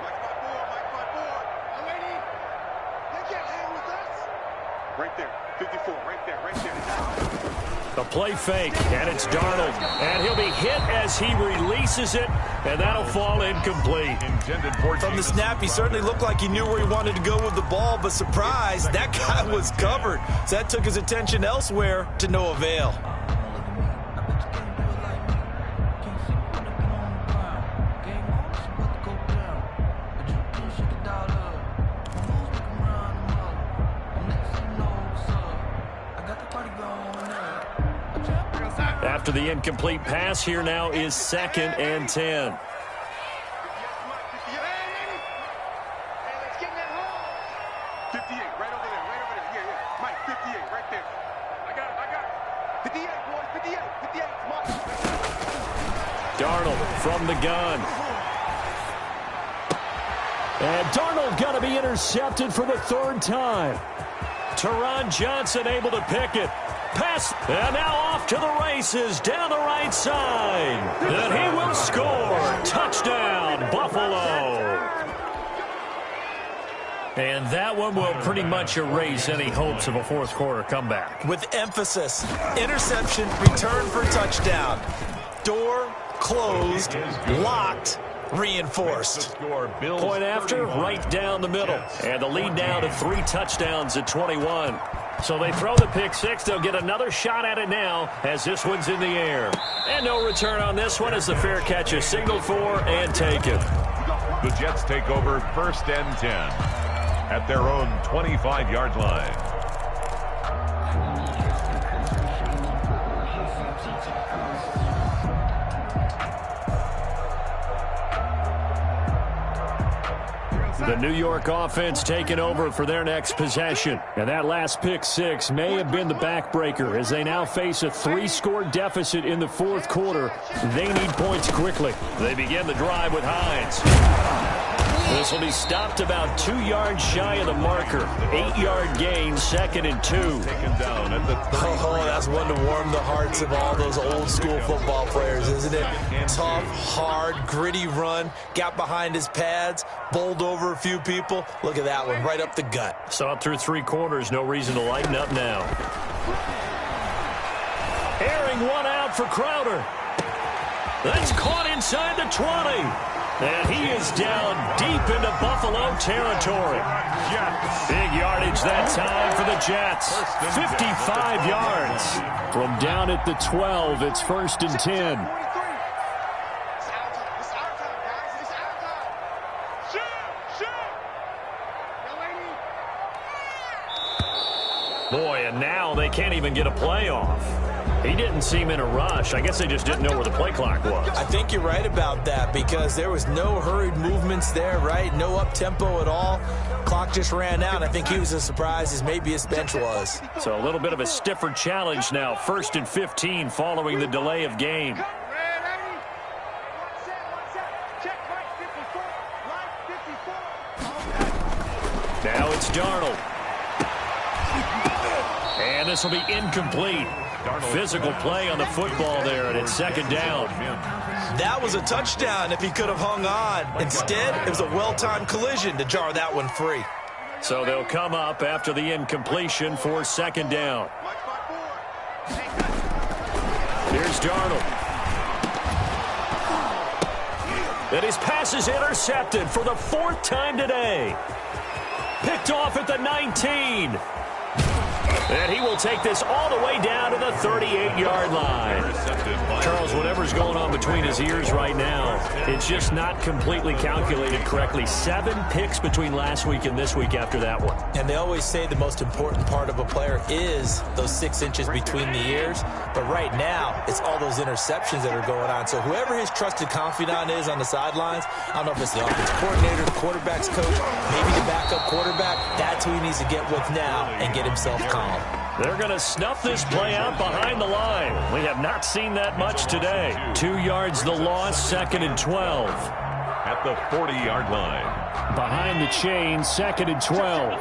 Speaker 6: Mike 5-4. Lady. They can't hang with us. Right there. 54. Right there.
Speaker 3: The play fake, and it's Darnold. And he'll be hit as he releases it, and that'll fall incomplete.
Speaker 5: From the snap, he certainly looked like he knew where he wanted to go with the ball, but surprise, that guy was covered. So that took his attention elsewhere to no avail.
Speaker 3: after the incomplete pass. Here now is 2nd and 10. Darnold from the gun. And Darnold going to be intercepted for the 3rd time. Teron Johnson able to pick it. Pass, and now off to the races down the right side. And he will score. Touchdown, Buffalo. And that one will pretty much erase any hopes of a fourth quarter comeback.
Speaker 5: With emphasis, interception, return for touchdown. Door closed, locked, reinforced.
Speaker 3: Point after, right down the middle. And the lead now to 3 touchdowns at 21. So they throw the pick 6. They'll get another shot at it now as this one's in the air. And no return on this one as the fair catch is signaled for and taken.
Speaker 4: The Jets take over 1st and 10 at their own 25-yard line.
Speaker 3: The New York offense taking over for their next possession. And that last pick 6 may have been the backbreaker as they now face a 3-score deficit in the 4th quarter. They need points quickly. They begin the drive with Hines. This will be stopped about 2 yards shy of the marker. 8-yard gain, 2nd and 2.
Speaker 4: Taken down at the 30.
Speaker 5: Oh, that's one to warm the hearts of all those old-school football players, isn't it? Tough, hard, gritty run. Got behind his pads, bowled over a few people. Look at that one, right up the gut.
Speaker 3: Saw it through 3 quarters. No reason to lighten up now. Airing one out for Crowder. That's caught inside the 20. And he is down deep into Buffalo territory. Big yardage that time for the Jets. 55 yards. From down at the 12, it's 1st and 10. Boy, and now they can't even get a play off. He didn't seem in a rush. I guess they just didn't know where the play clock was.
Speaker 5: I think you're right about that because there was no hurried movements there, right? No up-tempo at all. Clock just ran out. I think he was as surprised as maybe his bench was.
Speaker 3: So a little bit of a stiffer challenge now. 1st and 15 following the delay of game. Now it's Darnold. And this will be incomplete. Physical play on the football there, and it's 2nd down.
Speaker 5: That was a touchdown if he could have hung on. Instead, it was a well-timed collision to jar that one free.
Speaker 3: So they'll come up after the incompletion for 2nd down. Here's Darnold. And his pass is intercepted for the 4th time today. Picked off at the 19. And he will take this all the way down to the 38-yard line. Charles, whatever's going on between his ears right now, it's just not completely calculated correctly. 7 picks between last week and this week after that one.
Speaker 5: And they always say the most important part of a player is those 6 inches between the ears. But right now, it's all those interceptions that are going on. So whoever his trusted confidant is on the sidelines, I don't know if it's the offensive coordinator, the quarterback's coach, maybe the backup quarterback, that's who he needs to get with now and get himself calm.
Speaker 3: They're going to snuff this play out behind the line. We have not seen that much today. 2 yards the loss, 2nd and 12.
Speaker 4: At the 40-yard line.
Speaker 3: Behind the chain, 2nd and 12.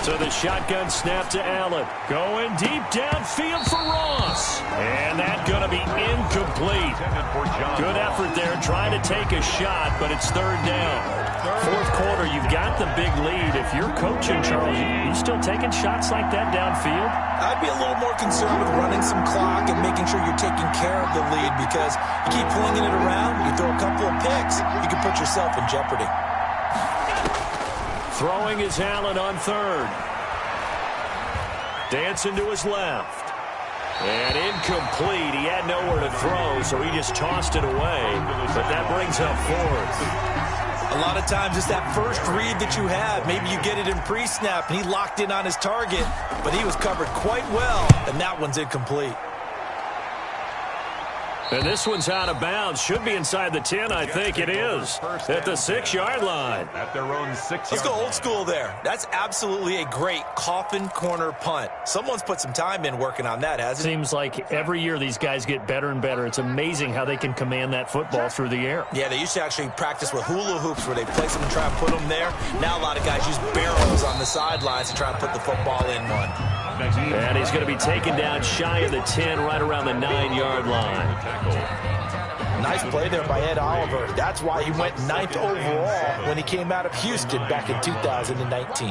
Speaker 3: So the shotgun snap to Allen. Going deep downfield for Ross. And that's going to be incomplete. Good effort there trying to take a shot, but it's 3rd down. 4th quarter, you've got the big lead. If you're coaching, Charles, you still taking shots like that downfield?
Speaker 5: I'd be a little more concerned with running some clock and making sure you're taking care of the lead because you keep flinging it around, you throw a couple of picks, you can put yourself in jeopardy.
Speaker 3: Throwing is Allen on 3rd. Dancing to his left. And incomplete. He had nowhere to throw, so he just tossed it away. But that brings up fourth.
Speaker 5: A lot of times it's that first read that you have. Maybe you get it in pre-snap, and he locked in on his target, but he was covered quite well, and that one's incomplete.
Speaker 3: And this one's out of bounds. Should be inside the 10, I think it is. At the 6-yard line.
Speaker 4: At their own 6-yard line.
Speaker 5: Let's go old school there. That's absolutely a great coffin corner punt. Someone's put some time in working on that, hasn't it?
Speaker 3: Seems like every year these guys get better and better. It's amazing how they can command that football through the air.
Speaker 5: Yeah, they used to actually practice with hula hoops where they place them and try and put them there. Now a lot of guys use barrels on the sidelines to try and put the football in one.
Speaker 3: And he's going to be taken down shy of the 10, right around the 9-yard line.
Speaker 5: Nice play there by Ed Oliver. That's why he went 9th overall when he came out of Houston back in 2019.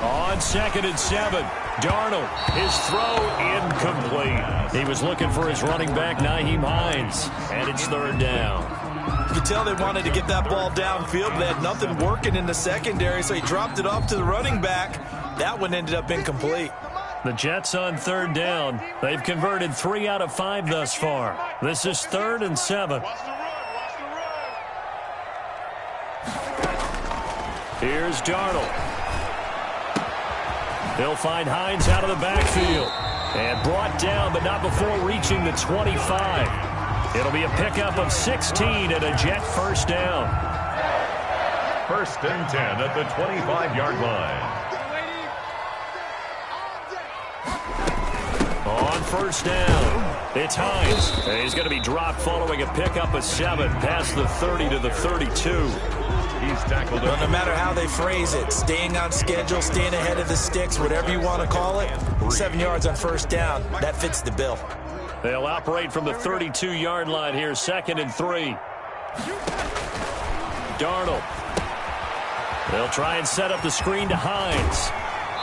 Speaker 3: On 2nd and 7, Darnold, his throw incomplete. He was looking for his running back, Nyheim Hines, and it's 3rd down.
Speaker 5: You could tell they wanted to get that ball downfield, but they had nothing working in the secondary, so he dropped it off to the running back. That one ended up incomplete.
Speaker 3: The Jets on 3rd down. They've converted 3 out of 5 thus far. This is 3rd and 7. Here's Darnold. He'll find Hines out of the backfield. And brought down, but not before reaching the 25. It'll be a pickup of 16 and a Jet first down.
Speaker 4: 1st and 10 at the 25-yard line.
Speaker 3: On 1st down, it's Hines. And he's going to be dropped following a pickup of 7 past the 30 to the 32.
Speaker 4: He's tackled.
Speaker 5: Well, no matter how they phrase it, staying on schedule, staying ahead of the sticks, whatever you want to call it, 7 yards on 1st down, that fits the bill.
Speaker 3: They'll operate from the 32-yard line here, 2nd and 3. Darnold. They'll try and set up the screen to Hines.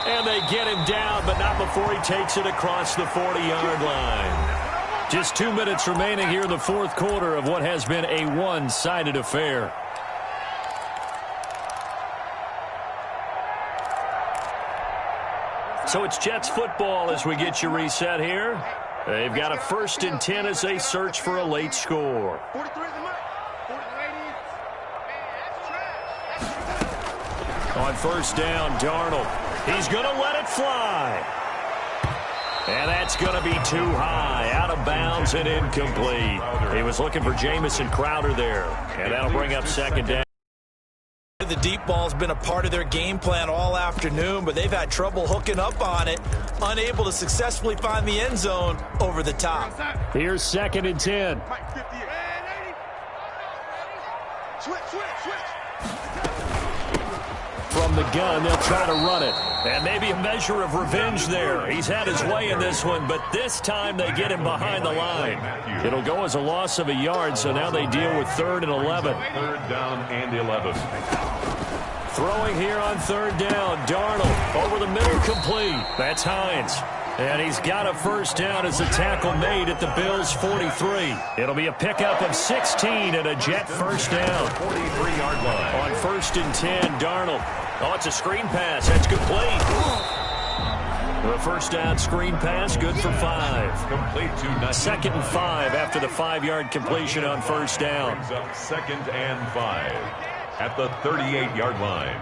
Speaker 3: And they get him down, but not before he takes it across the 40-yard line. Just 2 minutes remaining here in the 4th quarter of what has been a one-sided affair. So it's Jets football as we get you reset here. They've got a 1st and 10 as they search for a late score.
Speaker 6: 43 is the mark. 43.
Speaker 3: On 1st down, Darnold. He's going to let it fly. And that's going to be too high. Out of bounds and incomplete. He was looking for Jamison Crowder there. And that'll bring up 2nd down.
Speaker 5: The deep ball's been a part of their game plan all afternoon, but they've had trouble hooking up on it, unable to successfully find the end zone over the top.
Speaker 3: Here's 2nd and 10.
Speaker 6: Mike 58. Switch.
Speaker 3: From the gun, they'll try to run it. And maybe a measure of revenge there. He's had his way in this one, but this time they get him behind the line. It'll go as a loss of a yard, so now they deal with 3rd and 11.
Speaker 4: 3rd down and 11.
Speaker 3: Throwing here on 3rd down, Darnold over the middle, complete. That's Hines. And he's got a 1st down as a tackle made at the Bills' 43. It'll be a pickup of 16 and a Jet first down.
Speaker 4: 43-yard line.
Speaker 3: On 1st and 10, Darnold. Oh, it's a screen pass. That's complete. The 1st down screen pass, good for 5.
Speaker 4: Complete to
Speaker 3: 2nd and 5 after the 5-yard completion on 1st down.
Speaker 4: Brings up 2nd and 5 at the 38-yard line.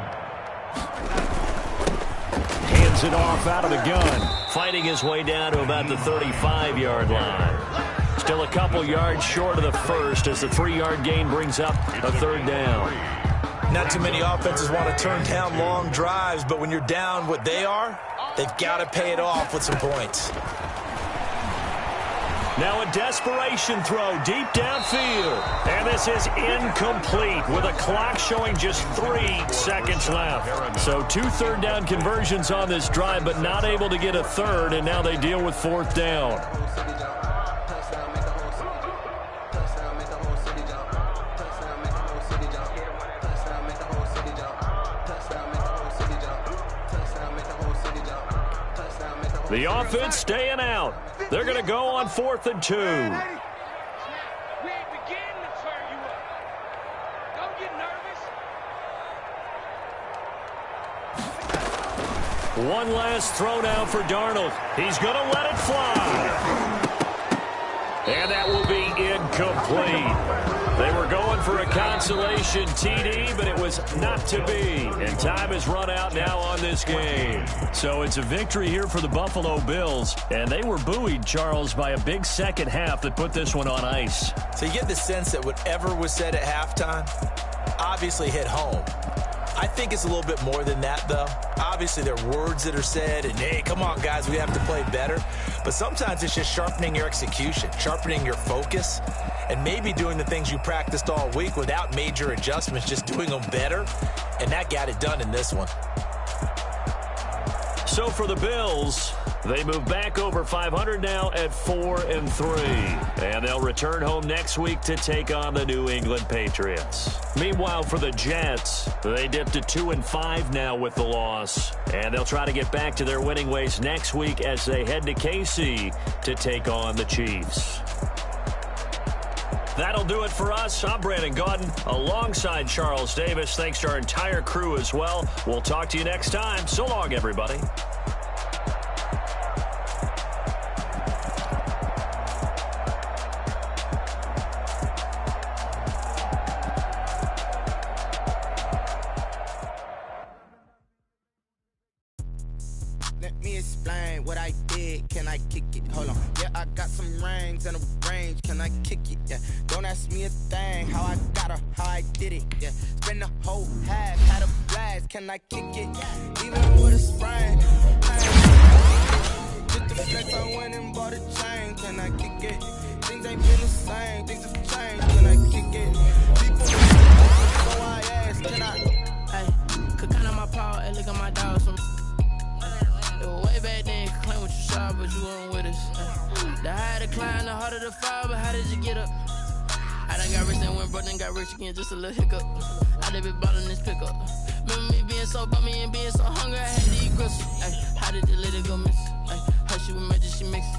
Speaker 3: Hands it off out of the gun. Fighting his way down to about the 35-yard line. Still a couple yards short of the 1st as the 3-yard gain brings up a 3rd down.
Speaker 5: Not too many offenses want to turn down long drives, but when you're down what they are, they've got to pay it off with some points.
Speaker 3: Now a desperation throw deep downfield. And this is incomplete with a clock showing just 3 seconds left. So 2 third down conversions on this drive, but not able to get a 3rd, and now they deal with 4th down. The offense staying out. They're going to go on 4th and 2.
Speaker 6: We ain't beginning to turn you up. Don't get nervous.
Speaker 3: One last throw now for Darnold. He's going to let it fly. And that will be incomplete. They were going for a consolation TD, but it was not to be. And time has run out now on this game. So it's a victory here for the Buffalo Bills. And they were buoyed, Charles, by a big second half that put this one on ice.
Speaker 5: So you get the sense that whatever was said at halftime obviously hit home. I think it's a little bit more than that, though. Obviously, there are words that are said, and, hey, come on, guys, we have to play better. But sometimes it's just sharpening your execution, sharpening your focus, and maybe doing the things you practiced all week without major adjustments, just doing them better. And that got it done in this one.
Speaker 3: So for the Bills, they move back over 500 now at 4-3. And they'll return home next week to take on the New England Patriots. Meanwhile, for the Jets, they dipped to 2-5 now with the loss. And they'll try to get back to their winning ways next week as they head to KC to take on the Chiefs. That'll do it for us. I'm Brandon Gaudin alongside Charles Davis. Thanks to our entire crew as well. We'll talk to you next time. So long, everybody.
Speaker 7: Let me explain what I did. Can I kick it? Hold on. Yeah, I got some rings and a range. Can I kick it? Yeah. Don't ask me a thing. How I got her, how I did it. Yeah. Spend the whole half, had a blast. Can I kick it? Even with a sprain. Just the flex, I went and bought a chain. Can I kick it? Things ain't been the same. Things have changed. Can I kick it? People, so I ask, can I?
Speaker 8: Hey, could count on my paw and look at my dog. Way back then, you claim what you saw, but you weren't with us. The higher the climb, the harder the fall, but how did you get up? I done got rich and went broke, then got rich again, just a little hiccup. I done been ballin' this pickup. Remember me being so bummy and being so hungry, I had to eat gristle. How did the lady go miss? How she was magic, she mixed.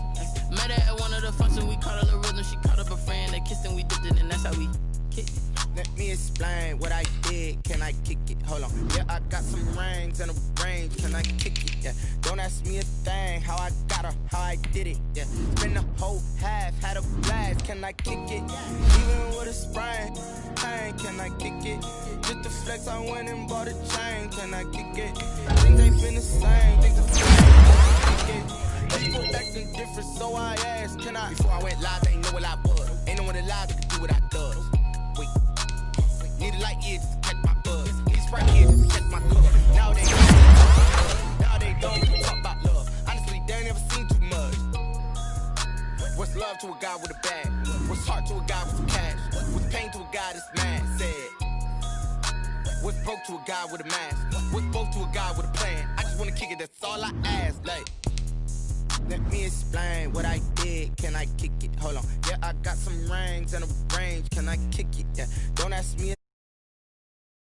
Speaker 8: Met her at one of the functions, we caught her the rhythm. She caught up a friend, they kissed and we dipped it, and that's how we kicked it.
Speaker 7: Let me explain what I did. Can I kick it? Hold on. Yeah, I got some rings and a range. Can I kick it? Yeah. Don't ask me a thing. How I got her, how I did it. Yeah. Spend the whole half, had a blast. Can I kick it? Even with a sprain. Hey, can I kick it? Just the flex, I went and bought a chain. Can I kick it? Things ain't been the same. Things have changed. Kick it. People acting different, so I asked, can I? Before I went live, they ain't know what I was. Ain't no one alive that could do what I does. Wait. Need a light ear just to catch my buzz. Need a sprite ear just to catch my cup. Now they don't talk about love. Honestly, they ain't never seen too much. What's love to a guy with a bag? What's heart to a guy with some cash? What's pain to a guy that's mad? Said. What's broke to a guy with a mask? What's both to a guy with a plan? I just wanna kick it, that's all I ask. Like, let me explain what I did. Can I kick it? Hold on. Yeah, I got some rings and a range. Can I kick it? Yeah. Don't ask me.